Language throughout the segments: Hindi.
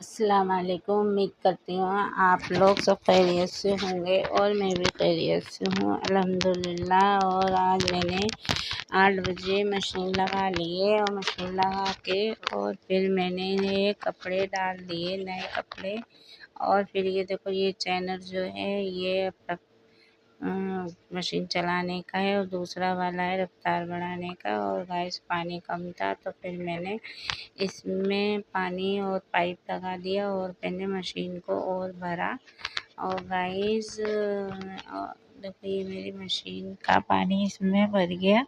अस्सलाम वालेकुम। उम्मीद करती हूँ आप लोग सब खैरियत से होंगे और मैं भी खैरियत से हूँ अल्हम्दुलिल्लाह। और आज मैंने 8 बजे मशीन लगा ली है और मशीन लगा के और फिर मैंने ये कपड़े डाल दिए, नए कपड़े। और फिर ये देखो, ये चैनल जो है ये मशीन चलाने का है और दूसरा वाला है रफ्तार बढ़ाने का। और गाइस पानी कम था तो फिर मैंने इसमें पानी और पाइप लगा दिया और मैंने मशीन को और भरा। और गाइस देखो, ये मेरी मशीन का पानी इसमें भर गया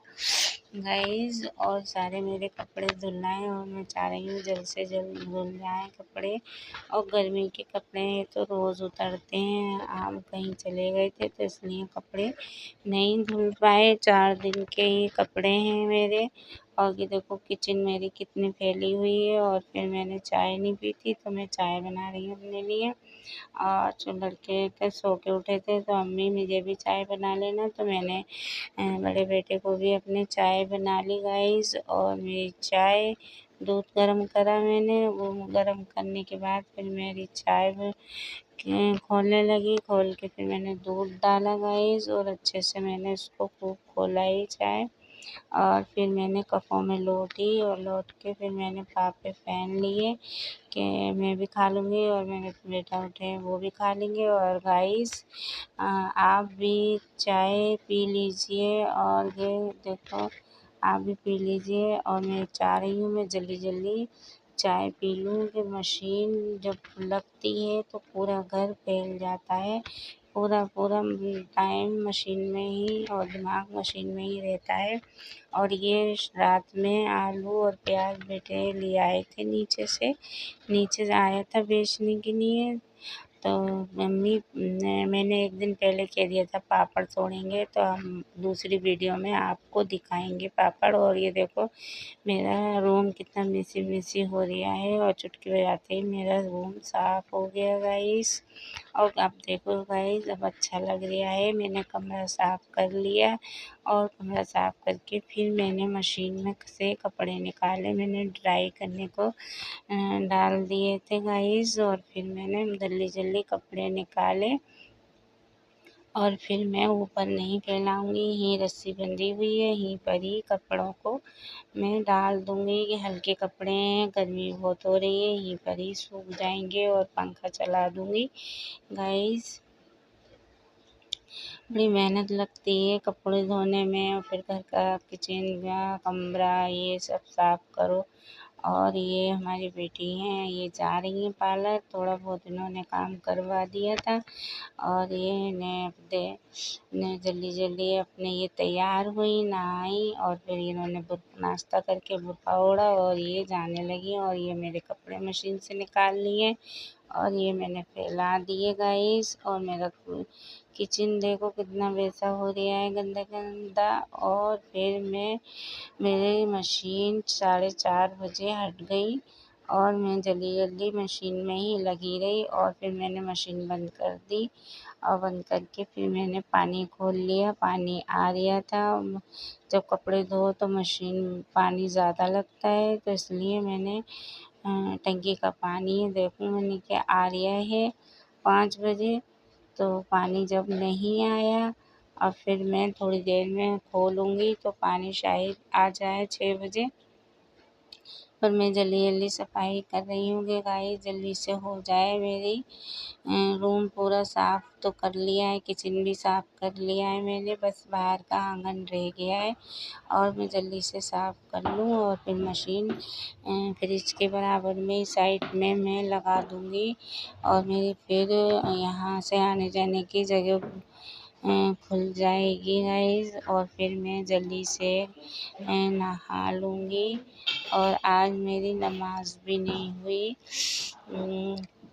गाइस। और सारे मेरे कपड़े धुलना है और मैं चाह रही हूँ जल्द से जल्द धुल जाए कपड़े। और गर्मी के कपड़े तो रोज़ उतरते हैं, हम कहीं चले गए थे तो इसलिए कपड़े नहीं धुल पाए। 4 दिन के ही कपड़े हैं मेरे। और ये देखो, किचन मेरी कितनी फैली हुई है। और फिर मैंने चाय नहीं पी थी तो मैं चाय बना रही हूँ अपने लिए। और जो लड़के के सो के उठे थे तो अम्मी मुझे भी चाय बना लेना, तो मैंने बड़े बेटे को भी अपने चाय बना ली गाइस। और मेरी चाय दूध गरम करा मैंने, वो गरम करने के बाद फिर मेरी चाय खोलने लगी। खोल के फिर मैंने दूध डाला गाइस और अच्छे से मैंने उसको खूब खौलाई चाय। और फिर मैंने कपों में लौटी और लौट के फिर मैंने पापे पहन लिए कि मैं भी खा लूँगी और मेरे बेटा उठे हैं वो भी खा लेंगे। और गाइस आप भी चाय पी लीजिए और ये देखो, आप भी पी लीजिए। और मैं चाह रही हूँ मैं जल्दी जल्दी चाय पी लूँ कि मशीन जब लगती है तो पूरा घर फैल जाता है। पूरा टाइम मशीन में ही और दिमाग मशीन में ही रहता है। और ये रात में आलू और प्याज बेटे ले आए थे नीचे से आया था बेचने के लिए। तो मम्मी ने मैंने एक दिन पहले कह दिया था पापड़ तोड़ेंगे, तो हम दूसरी वीडियो में आपको दिखाएंगे पापड़। और ये देखो मेरा रूम कितना मेसी हो रहा है और चुटकी बजाते ही मेरा रूम साफ हो गया गाइस। और आप देखो गाइस, अब अच्छा लग रहा है। मैंने कमरा साफ कर लिया और कमरा साफ करके फिर मैंने मशीन में से कपड़े निकाले, मैंने ड्राई करने को डाल दिए थे गाइस। और फिर मैंने जल्दी कपड़े निकाले और फिर मैं ऊपर नहीं फैलाऊंगी, यहीं रस्सी बंधी हुई है, यहीं पर ही कपड़ों को मैं डाल दूंगी कि हल्के कपड़े हैं, गर्मी बहुत हो रही है, यहीं पर ही सूख जाएंगे। और पंखा चला दूंगी गाइस। बड़ी मेहनत लगती है कपड़े धोने में और फिर घर का किचन का कमरा ये सब साफ करो। और ये हमारी बेटी हैं, ये जा रही हैं पार्लर, थोड़ा बहुत इन्होंने काम करवा दिया था। और ये ने जल्दी अपने ये तैयार हुई, नहाई और फिर इन्होंने नाश्ता करके बुर्का ओढ़ा और ये जाने लगी। और ये मेरे कपड़े मशीन से निकाल लिए और ये मैंने फैला दिए गाइस। और मेरा किचन देखो कितना वैसा हो रहा है, गंदा। और फिर मेरी मशीन 4:30 बजे हट गई और मैं जल्दी मशीन में ही लगी रही। और फिर मैंने मशीन बंद कर दी और बंद करके फिर मैंने पानी खोल लिया। पानी आ रहा था, जब कपड़े धो तो मशीन पानी ज़्यादा लगता है तो इसलिए मैंने टंकी का पानी देखो मैंने क्या आ रहा है 5 बजे। तो पानी जब नहीं आया और फिर मैं थोड़ी देर में खोलूँगी तो पानी शायद आ जाए 6 बजे। पर मैं जल्दी सफाई कर रही हूँ कि गाइस जल्दी से हो जाए। मेरी रूम पूरा साफ़ तो कर लिया है, किचन भी साफ़ कर लिया है मैंने, बस बाहर का आंगन रह गया है। और मैं जल्दी से साफ़ कर लूँ और फिर मशीन फ्रिज के बराबर में साइड में मैं लगा दूँगी। और मेरी फिर यहाँ से आने जाने की जगह खुल जाएगी गाइस। और फिर मैं जल्दी से नहा लूँगी। और आज मेरी नमाज़ भी नहीं हुई,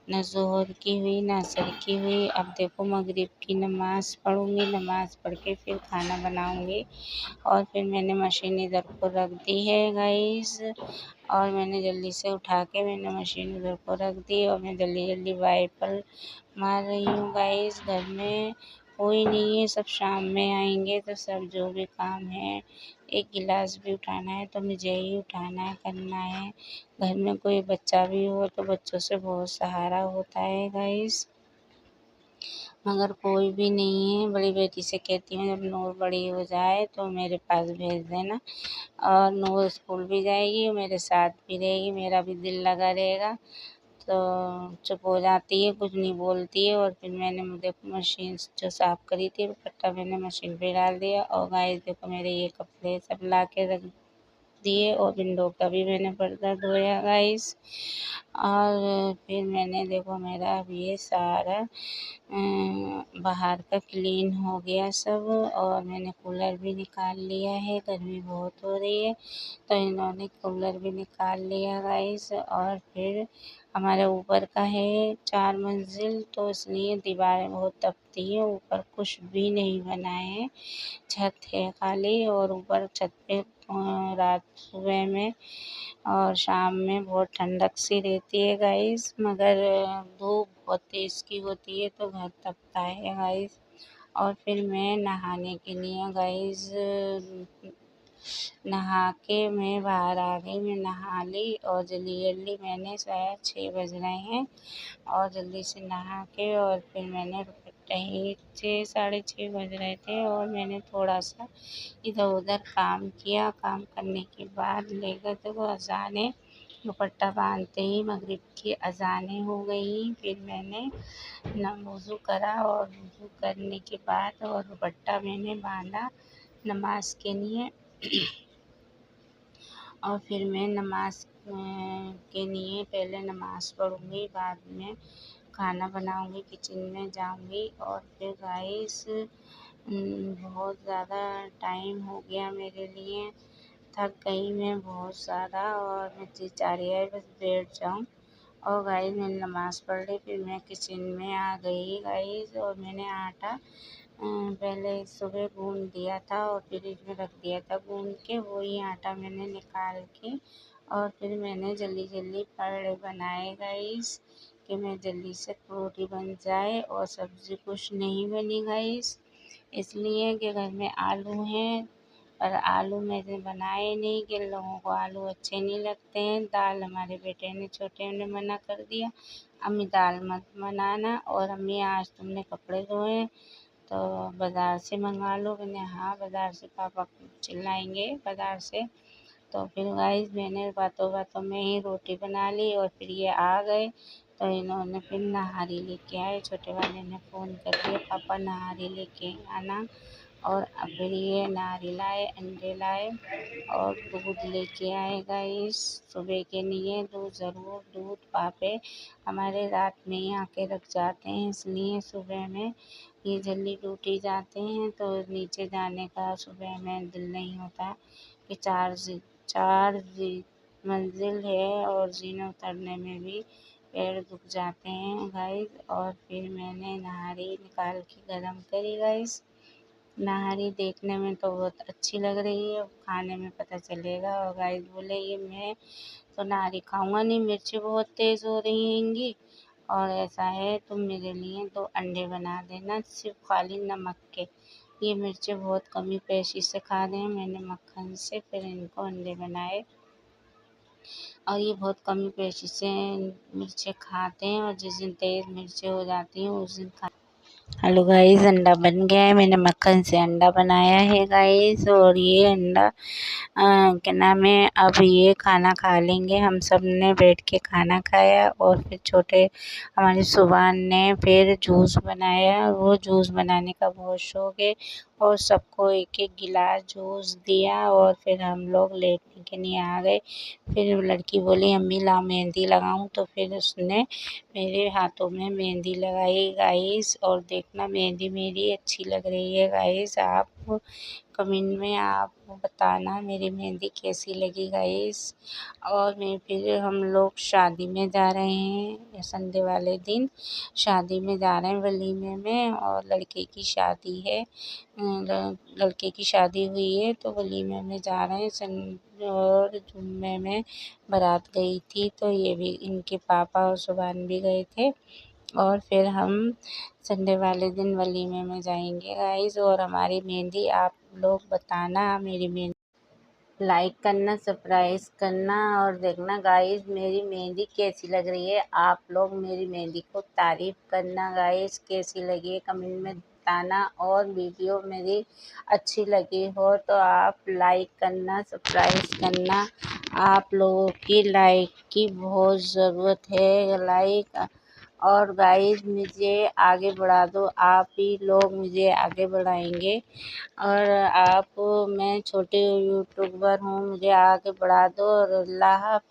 ना ज़ोहर की हुई ना असर की हुई। अब देखो मगरिब की नमाज़ पढ़ूँगी, नमाज़ पढ़ के फिर खाना बनाऊँगी। और फिर मैंने मशीन इधर को रख दी है गाइस। और मैंने जल्दी से उठा के मैंने मशीन उधर को रख दी और मैं जल्दी वाइपर मार रही हूँ गाइस। घर में कोई नहीं है, सब शाम में आएंगे तो सब जो भी काम है एक गिलास भी उठाना है तो मुझे ही उठाना है, करना है। घर में कोई बच्चा भी हो तो बच्चों से बहुत सहारा होता है गाइस, मगर कोई भी नहीं है। बड़ी बेटी से कहती हूँ जब नूर बड़ी हो जाए तो मेरे पास भेज देना, और नूर स्कूल भी जाएगी और मेरे साथ भी रहेगी, मेरा भी दिल लगा रहेगा। तो चुप हो जाती है, कुछ नहीं बोलती है। और फिर मैंने देखो मशीन जो साफ़ करी थी दुपट्टा मैंने मशीन पे डाल दिया, और गाइस देखो मेरे ये कपड़े सब ला के रख दिए, और विंडो का भी मैंने पर्दा धोया गाइस। और फिर मैंने देखो मेरा अब ये सारा बाहर का क्लीन हो गया सब, और मैंने कूलर भी निकाल लिया है, गर्मी बहुत हो रही है तो इन्होंने कूलर भी निकाल लिया गाइस। और फिर हमारे ऊपर का है 4 मंजिल, तो इसलिए दीवारें बहुत तपती है, ऊपर कुछ भी नहीं बना है, छत है खाली। और ऊपर छत पे रात सुबह में और शाम में बहुत ठंडक सी रहती है गाइस, मगर धूप बहुत तेज़ की होती है तो घर तपता है गाइस। और फिर मैं नहाने के लिए गाइस नहा के मैं बाहर आ गई, मैं नहा ली, और जल्दी मैंने शायद 6 बज रहे हैं, और जल्दी से नहा के और फिर मैंने दुपट्टा ही 6 साढ़े 6 बज रहे थे, और मैंने थोड़ा-सा इधर-उधर काम किया। काम करने के बाद लेकर देखो अज़ानें, दुपट्टा बाँधते ही मगरिब की अज़ानें हो गई। फिर मैंने वज़ू करा, और वज़ू करने के बाद और दुपट्टा मैंने बाँधा नमाज़ के लिए। और फिर मैं नमाज़ के लिए पहले नमाज़ पढ़ूँगी, बाद में खाना बनाऊँगी, किचन में जाऊँगी। और फिर गाइस बहुत ज़्यादा टाइम हो गया मेरे लिए, थक गई मैं बहुत ज़्यादा, और मैं जी चाह रही है बस बैठ जाऊँ। और गाइस मैंने नमाज़ पढ़ ली, फिर मैं किचन में आ गई गाइस, और मैंने आटा पहले सुबह गूँध दिया था और फ्रिज में रख दिया था गूँध के, वही आटा मैंने निकाल के और फिर मैंने जल्दी पराठे बनाए गाइस, कि मैं जल्दी से रोटी बन जाए। और सब्ज़ी कुछ नहीं बनी गाइस, इसलिए कि घर में आलू हैं, पर आलू मैंने बनाए नहीं, कि लोगों को आलू अच्छे नहीं लगते हैं। दाल हमारे बेटे ने छोटे ने मना कर दिया, अम्मी दाल मत बनाना, और अम्मी आज तुमने कपड़े धोए तो बाज़ार से मंगा लो। मैंने हाँ, बाज़ार से, पापा चिल्लाएंगे बाज़ार से। तो फिर गाइस मैंने बातों में ही रोटी बना ली, और फिर ये आ गए तो इन्होंने फिर नहारी लेके आए। छोटे वाले ने फ़ोन कर दिया, पापा नहारी लेके आना, और फिर ये नहारी लाए, अंडे लाए और दूध लेके आए गाइस सुबह के लिए। दूध पापे हमारे रात में ही आके रख जाते हैं, इसलिए सुबह में ये जल्दी ड्यूटी जाते हैं तो नीचे जाने का सुबह में दिल नहीं होता, कि 4 मंजिल है और जीने उतरने में भी पैर दुख जाते हैं गाइस। और फिर मैंने नहारी निकाल के गरम करी गाइस। नहारी देखने में तो बहुत अच्छी लग रही है, खाने में पता चलेगा। और गाइस बोले ये मैं तो नहारी खाऊंगा नहीं, मिर्ची बहुत तेज़ हो रही हैंगी, और ऐसा है तुम मेरे लिए 2 अंडे बना देना, सिर्फ खाली नमक के। ये मिर्चें बहुत कमी पेशी से खा रहे हैं, मैंने मक्खन से फिर इनको अंडे बनाए, और ये बहुत कमी पेशी से मिर्चें खाते हैं, और जिस दिन तेज़ मिर्चें हो जाती हैं उस दिन हेलो गाइस, अंडा बन गया है। मैंने मक्खन से अंडा बनाया है गाइस, और ये अंडा क्या नाम है, अब ये खाना खा लेंगे। हम सब ने बैठ के खाना खाया, और फिर छोटे हमारे सुभान ने फिर जूस बनाया। वो जूस बनाने का बहुत शौक है, और सबको एक एक गिलास जूस दिया, और फिर हम लोग लेटने के लिए आ गए। फिर लड़की बोली अम्मी लाओ मेहंदी लगाऊं, तो फिर उसने मेरे हाथों में मेहंदी लगाई गाइस। और देखना मेहंदी मेरी अच्छी लग रही है गाइस, आप कमेंट में आप बताना मेरी मेहंदी कैसी लगी गाइस। और मैं फिर हम लोग शादी में जा रहे हैं, संडे वाले दिन शादी में जा रहे हैं, वलीमे में, और लड़के की शादी है, लड़के की शादी हुई है तो वलीमे में जा रहे हैं। और जुम्मे में बारात गई थी, तो ये भी इनके पापा और सुभान भी गए थे, और फिर हम संडे वाले दिन वलीमे में जाएंगे गाइस। और हमारी मेहंदी आप लोग बताना मेरी मेहंदी लाइक करना, सब्सक्राइब करना और देखना गाइस मेरी मेहंदी कैसी लग रही है। आप लोग मेरी मेहंदी को तारीफ करना गाइस, कैसी लगी है कमेंट में बताना। और वीडियो मेरी अच्छी लगी हो तो आप लाइक करना, सब्सक्राइब करना। आप लोगों की लाइक की बहुत ज़रूरत है। लाइक और गाइस मुझे आगे बढ़ा दो, आप ही लोग मुझे आगे बढ़ाएंगे। और मैं छोटे यूट्यूबर हूँ, मुझे आगे बढ़ा दो। और अल्लाह हाफ़िज़।